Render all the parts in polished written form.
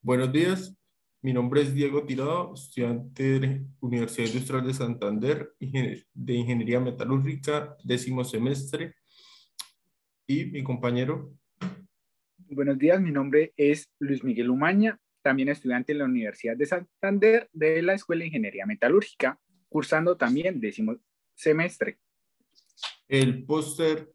Buenos días, mi nombre es Diego Tirado, estudiante de la Universidad Industrial de Santander, de Ingeniería Metalúrgica, 10º semestre, y mi compañero. Buenos días, mi nombre es Luis Miguel Umaña, también estudiante en la Universidad de Santander de la Escuela de Ingeniería Metalúrgica, cursando también 10º semestre. El póster,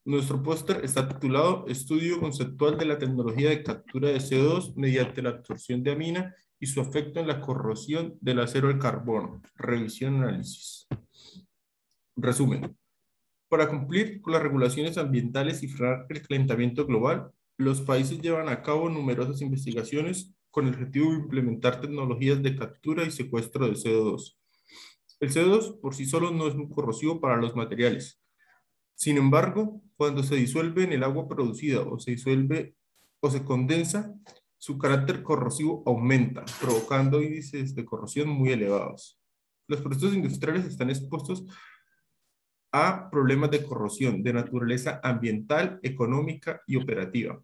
nuestro póster está titulado Estudio conceptual de la tecnología de captura de CO2 mediante la absorción de amina y su efecto en la corrosión del acero al carbono. Revisión y análisis. Resumen. Para cumplir con las regulaciones ambientales y frenar el calentamiento global, los países llevan a cabo numerosas investigaciones con el objetivo de implementar tecnologías de captura y secuestro de CO2. El CO2 por sí solo no es muy corrosivo para los materiales. Sin embargo, cuando se disuelve en el agua producida o se disuelve o se condensa, su carácter corrosivo aumenta, provocando índices de corrosión muy elevados. Los procesos industriales están expuestos a problemas de corrosión de naturaleza ambiental, económica y operativa.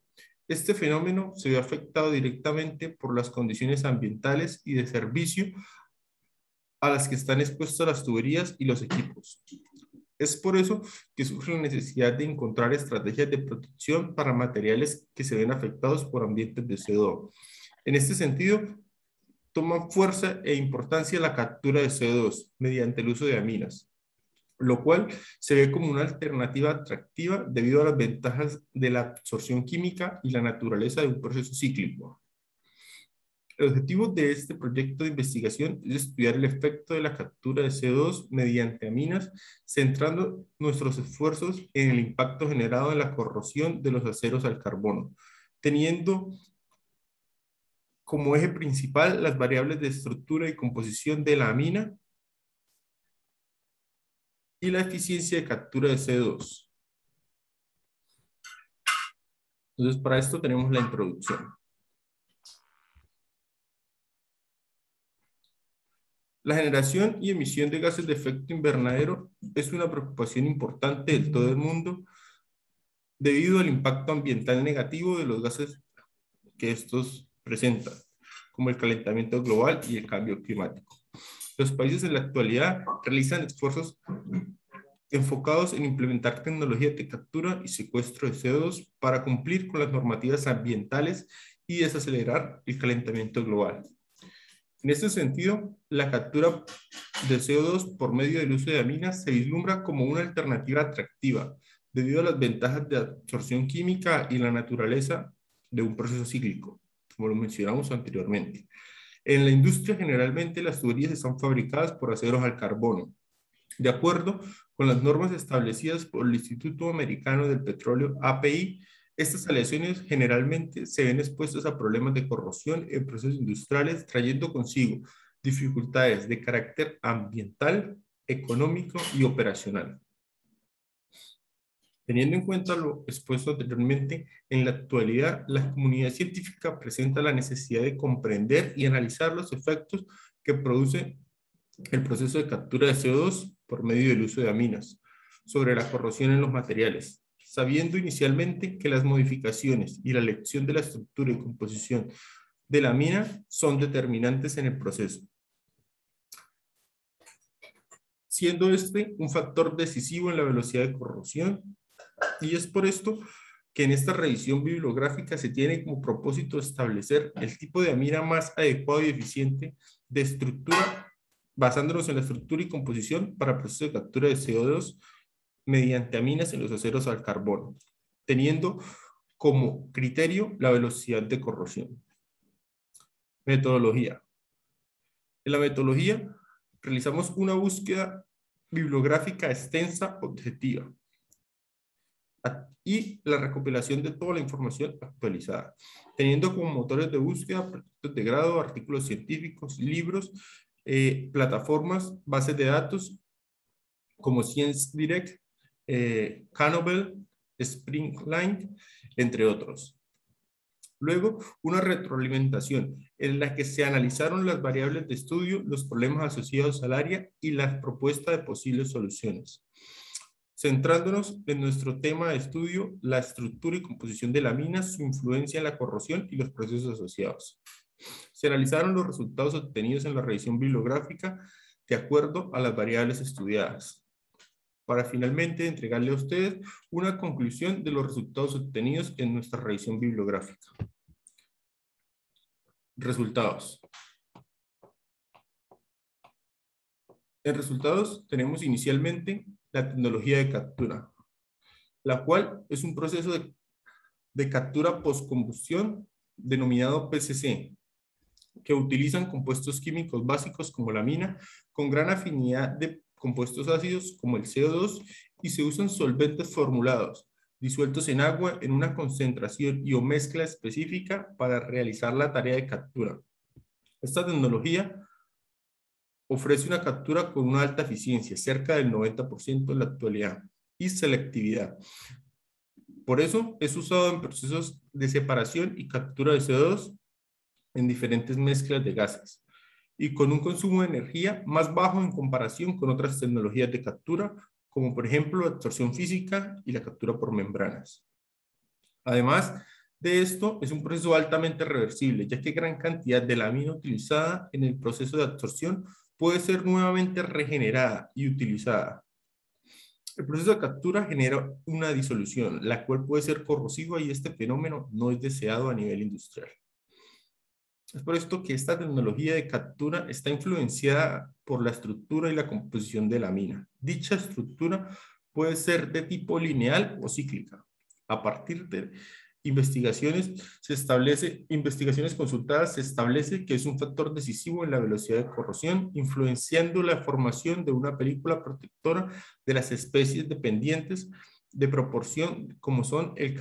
Este fenómeno se ve afectado directamente por las condiciones ambientales y de servicio a las que están expuestas las tuberías y los equipos. Es por eso que surge la necesidad de encontrar estrategias de protección para materiales que se ven afectados por ambientes de CO2. En este sentido, toma fuerza e importancia la captura de CO2 mediante el uso de aminas, lo cual se ve como una alternativa atractiva debido a las ventajas de la absorción química y la naturaleza de un proceso cíclico. El objetivo de este proyecto de investigación es estudiar el efecto de la captura de CO2 mediante aminas, centrando nuestros esfuerzos en el impacto generado en la corrosión de los aceros al carbono, teniendo como eje principal las variables de estructura y composición de la amina y la eficiencia de captura de CO2. Entonces, para esto tenemos la introducción. La generación y emisión de gases de efecto invernadero es una preocupación importante de todo el mundo debido al impacto ambiental negativo de los gases que estos presentan, como el calentamiento global y el cambio climático. Los países en la actualidad realizan esfuerzos enfocados en implementar tecnologías de captura y secuestro de CO2 para cumplir con las normativas ambientales y desacelerar el calentamiento global. En este sentido, la captura de CO2 por medio del uso de aminas se vislumbra como una alternativa atractiva debido a las ventajas de absorción química y la naturaleza de un proceso cíclico, como lo mencionamos anteriormente. En la industria, generalmente las tuberías están fabricadas por aceros al carbono, de acuerdo con las normas establecidas por el Instituto Americano del Petróleo, API. Estas aleaciones generalmente se ven expuestas a problemas de corrosión en procesos industriales, trayendo consigo dificultades de carácter ambiental, económico y operacional. Teniendo en cuenta lo expuesto anteriormente, en la actualidad la comunidad científica presenta la necesidad de comprender y analizar los efectos que produce el proceso de captura de CO2 por medio del uso de aminas sobre la corrosión en los materiales, sabiendo inicialmente que las modificaciones y la elección de la estructura y composición de la mina son determinantes en el proceso, siendo este un factor decisivo en la velocidad de corrosión, y es por esto que en esta revisión bibliográfica se tiene como propósito establecer el tipo de amina más adecuado y eficiente de estructura, basándonos en la estructura y composición para procesos de captura de CO2 mediante aminas en los aceros al carbono, teniendo como criterio la velocidad de corrosión. Metodología. En la metodología realizamos una búsqueda bibliográfica extensa, objetiva, y la recopilación de toda la información actualizada, teniendo como motores de búsqueda proyectos de grado, artículos científicos, libros, plataformas, bases de datos como ScienceDirect, Canobel, Springline, entre otros. Luego, una retroalimentación en la que se analizaron las variables de estudio, los problemas asociados al área y las propuestas de posibles soluciones. Centrándonos en nuestro tema de estudio, la estructura y composición de la mina, su influencia en la corrosión y los procesos asociados. Se analizaron los resultados obtenidos en la revisión bibliográfica de acuerdo a las variables estudiadas, para finalmente entregarle a ustedes una conclusión de los resultados obtenidos en nuestra revisión bibliográfica. Resultados. En resultados tenemos inicialmente la tecnología de captura, la cual es un proceso de captura postcombustión denominado PCC, que utilizan compuestos químicos básicos como la amina, con gran afinidad de compuestos ácidos como el CO2, y se usan solventes formulados, disueltos en agua en una concentración y o mezcla específica para realizar la tarea de captura. Esta tecnología ofrece una captura con una alta eficiencia, cerca del 90% en la actualidad, y selectividad. Por eso es usado en procesos de separación y captura de CO2 en diferentes mezclas de gases, y con un consumo de energía más bajo en comparación con otras tecnologías de captura, como por ejemplo la absorción física y la captura por membranas. Además de esto, es un proceso altamente reversible, ya que gran cantidad de la amina utilizada en el proceso de absorción puede ser nuevamente regenerada y utilizada. El proceso de captura genera una disolución, la cual puede ser corrosiva, y este fenómeno no es deseado a nivel industrial. Es por esto que esta tecnología de captura está influenciada por la estructura y la composición de la mina. Dicha estructura puede ser de tipo lineal o cíclica. A partir de investigaciones consultadas, se establece que es un factor decisivo en la velocidad de corrosión, influenciando la formación de una película protectora de las especies dependientes de proporción, como son el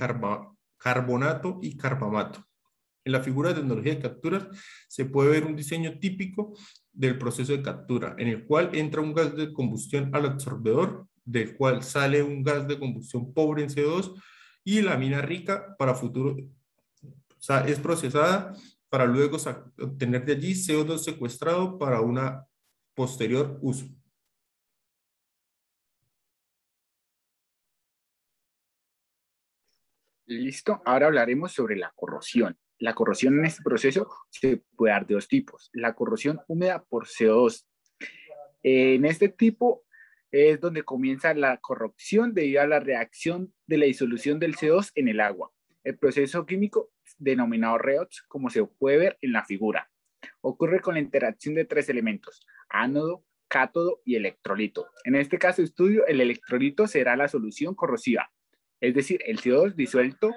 carbonato y carbamato. En la figura de tecnología de capturas se puede ver un diseño típico del proceso de captura, en el cual entra un gas de combustión al absorbedor, del cual sale un gas de combustión pobre en CO2, y la mina rica para futuro, o sea, es procesada para luego obtener de allí CO2 secuestrado para una posterior uso. Listo, ahora hablaremos sobre la corrosión. La corrosión en este proceso se puede dar de dos tipos. La corrosión húmeda por CO2. En este tipo es donde comienza la corrosión debido a la reacción de la disolución del CO2 en el agua. El proceso químico denominado redox, como se puede ver en la figura, ocurre con la interacción de tres elementos: ánodo, cátodo y electrolito. En este caso de estudio, el electrolito será la solución corrosiva, es decir, el CO2 disuelto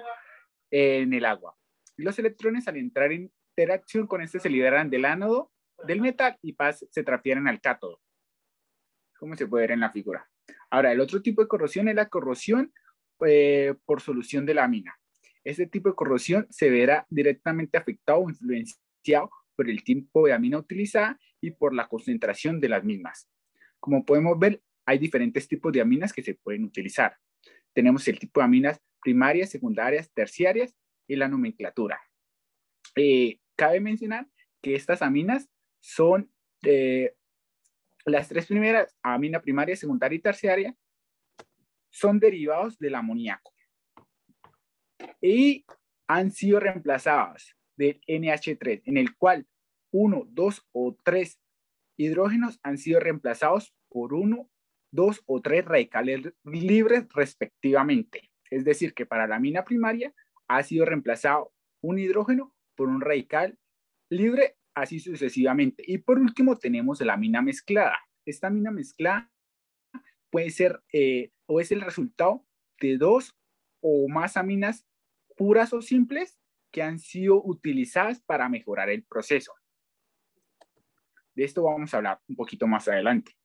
en el agua. Y los electrones, al entrar en interacción con este, se liberan del ánodo del metal y se transfieren al cátodo, como se puede ver en la figura. Ahora, el otro tipo de corrosión es la corrosión por solución de la mina. Este tipo de corrosión se verá directamente afectado o influenciado por el tipo de amina utilizada y por la concentración de las mismas. Como podemos ver, hay diferentes tipos de aminas que se pueden utilizar. Tenemos el tipo de aminas primarias, secundarias, terciarias y la nomenclatura. Cabe mencionar que estas aminas son las tres primeras, amina primaria, secundaria y terciaria, son derivados del amoníaco y han sido reemplazadas del NH3, en el cual 1, 2 o 3 hidrógenos han sido reemplazados por 1, 2 o 3 radicales libres respectivamente. Es decir, que para la amina primaria ha sido reemplazado un hidrógeno por un radical libre, así sucesivamente. Y por último tenemos la amina mezclada. Esta amina mezclada puede ser o es el resultado de dos o más aminas puras o simples que han sido utilizadas para mejorar el proceso. De esto vamos a hablar un poquito más adelante.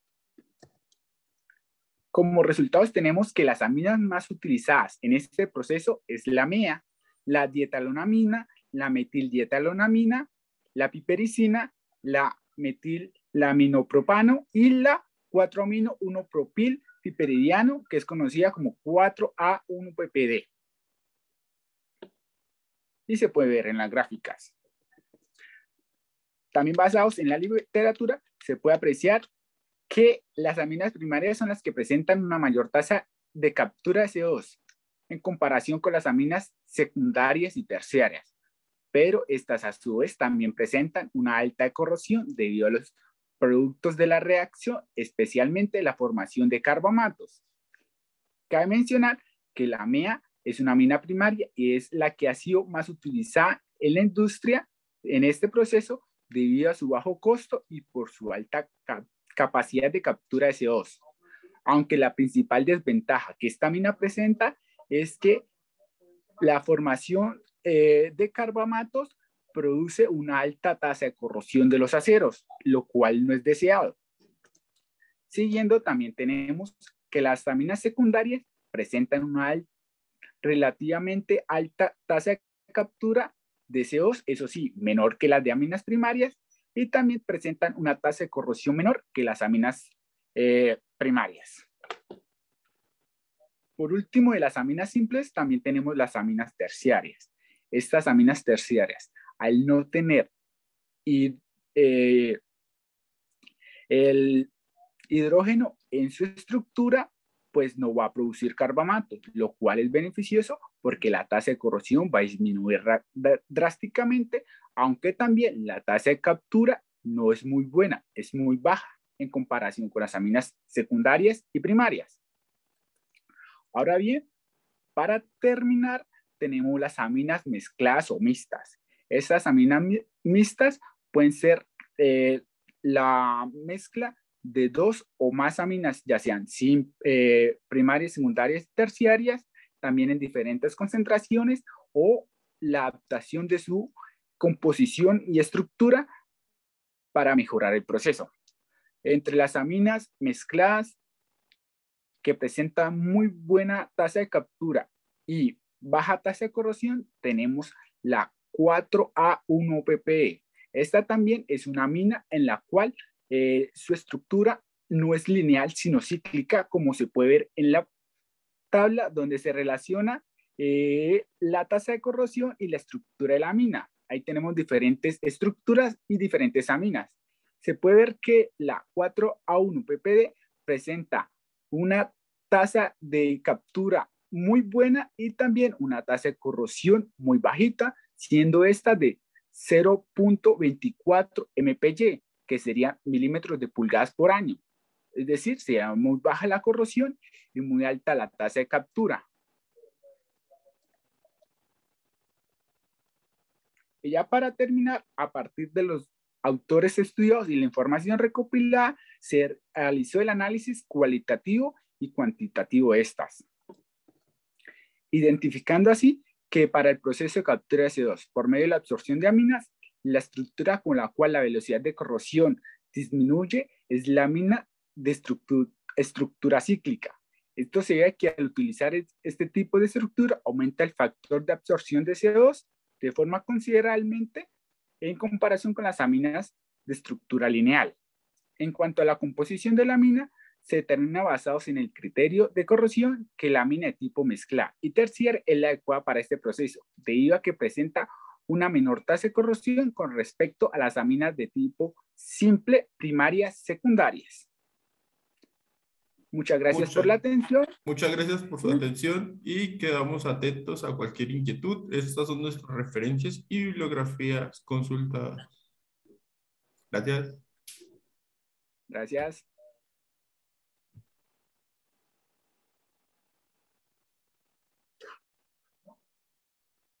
Como resultados tenemos que las aminas más utilizadas en este proceso es la MEA, la dietalonamina, la metildietalonamina, la pipericina, la metilaminopropano y la 4-amino-1-propil piperidiano, que es conocida como 4A1-PPD. Y se puede ver en las gráficas. También basados en la literatura, se puede apreciar que las aminas primarias son las que presentan una mayor tasa de captura de CO2 en comparación con las aminas secundarias y terciarias. pero estas a su vez también presentan una alta corrosión debido a los productos de la reacción, especialmente la formación de carbamatos. Cabe mencionar que la MEA es una mina primaria y es la que ha sido más utilizada en la industria en este proceso debido a su bajo costo y por su alta capacidad de captura de CO2. Aunque la principal desventaja que esta mina presenta es que la formación de carbamatos produce una alta tasa de corrosión de los aceros, lo cual no es deseado. Siguiendo, también tenemos que las aminas secundarias presentan una relativamente alta tasa de captura de CO2, eso sí, menor que las de aminas primarias, y también presentan una tasa de corrosión menor que las aminas primarias. Por último, de las aminas simples, también tenemos las aminas terciarias. Estas aminas terciarias, al no tener el hidrógeno en su estructura, pues no va a producir carbamatos, lo cual es beneficioso porque la tasa de corrosión va a disminuir drásticamente, aunque también la tasa de captura no es muy buena, es muy baja en comparación con las aminas secundarias y primarias. Ahora bien, para terminar, tenemos las aminas mezcladas o mixtas. Estas aminas mixtas pueden ser la mezcla de dos o más aminas, ya sean primarias, secundarias, terciarias, también en diferentes concentraciones, o la adaptación de su composición y estructura para mejorar el proceso. Entre las aminas mezcladas que presentan muy buena tasa de captura y baja tasa de corrosión, tenemos la 4A1PPE. Esta también es una amina en la cual su estructura no es lineal, sino cíclica, como se puede ver en la tabla donde se relaciona la tasa de corrosión y la estructura de la amina. Ahí tenemos diferentes estructuras y diferentes aminas. Se puede ver que la 4A1PPD presenta una tasa de captura muy buena y también una tasa de corrosión muy bajita, siendo esta de 0.24 mpy, que serían milímetros de pulgadas por año. Es decir, sería muy baja la corrosión y muy alta la tasa de captura. Y ya para terminar, a partir de los autores estudiados y la información recopilada, se realizó el análisis cualitativo y cuantitativo de estas, identificando así que para el proceso de captura de CO2 por medio de la absorción de aminas, la estructura con la cual la velocidad de corrosión disminuye es la amina de estructura cíclica. Esto se ve que al utilizar este tipo de estructura aumenta el factor de absorción de CO2 de forma considerablemente en comparación con las aminas de estructura lineal. En cuanto a la composición de la amina, se determina basados en el criterio de corrosión que la amina de tipo mezcla y terciaria es la adecuada para este proceso, debido a que presenta una menor tasa de corrosión con respecto a las aminas de tipo simple, primarias, secundarias. Muchas gracias por la atención. Muchas gracias por su atención y quedamos atentos a cualquier inquietud. Estas son nuestras referencias y bibliografías consultadas. Gracias. Gracias.